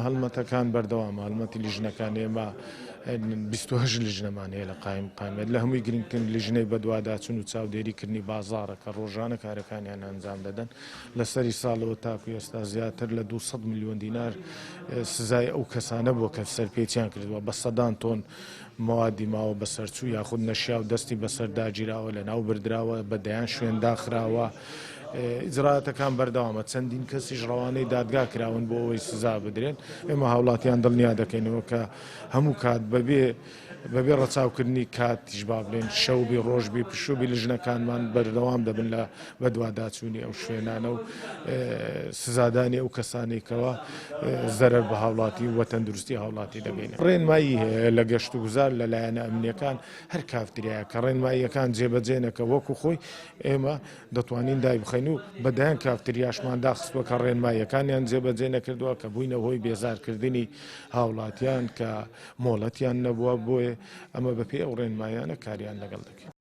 هەڵمەتەکان بەردەوام هەڵمەتی لیژنەکان ئێمە 28 لیژنەمانەیە لە قایمێت لە هەمووی گرنگترین لیژنەی بەدواداچون و چاودێریکردنی بازاڕە کە ڕۆژانە کارەکانیان ئەنجام دەدەن لە سەری ساڵەوە تاکو ئێستا زیاتر لە 200 میلیۆن دینار سزای ئەو کەسانە بووە کە سەرپێچیان کردووە بە سەدان تۆن موادی ماوە بەسەرچوو یاخود نەشیا و دەستی بەسەر داگیراوە لە ناو بردراوە بەدەیان شوێن داخراوە. ئیجراەتەکان بەردەوامە چەندین کەسیش ڕەوانەی دادگا کراون بۆ ئەوەی سزا بدرێن ئێمە هاوڵاتیان دڵنیا دەکەینەوە کە هەموو کات بەبێ ڕەچاوکردنی کاتیش با بڵێن شەوبی ڕۆژبی پشوبی لیژنەکانمان بەردەوام دەبن لە بەدواداچوونی ئەو شوێنانە و سزادانی ئەو کەسانێکەوە زەرەر بە هاوڵاتی و وەتەندروستی هاوڵاتی دەبێنێت. ڕێنمایی هەیە لە گەشت و گوزار لەلایەنە ئەمنیەکان هەر کافتریایە کە ڕێنماییەکان جێبەجێنەکە وەکو خۆی ئێمە دەتوانین دای بخەین و بەدایان کافتریاشمان داخستووە کە ڕێنماییەکانیان جێبەجێ نەکردووە کە بووینە هۆی بێزارکردنی هاوڵاتیان کە مۆڵەتیان نەبووە بۆیە ئەمە بەپێی ئەو ڕێنمایانە کاریان لەگەڵ دەکەین.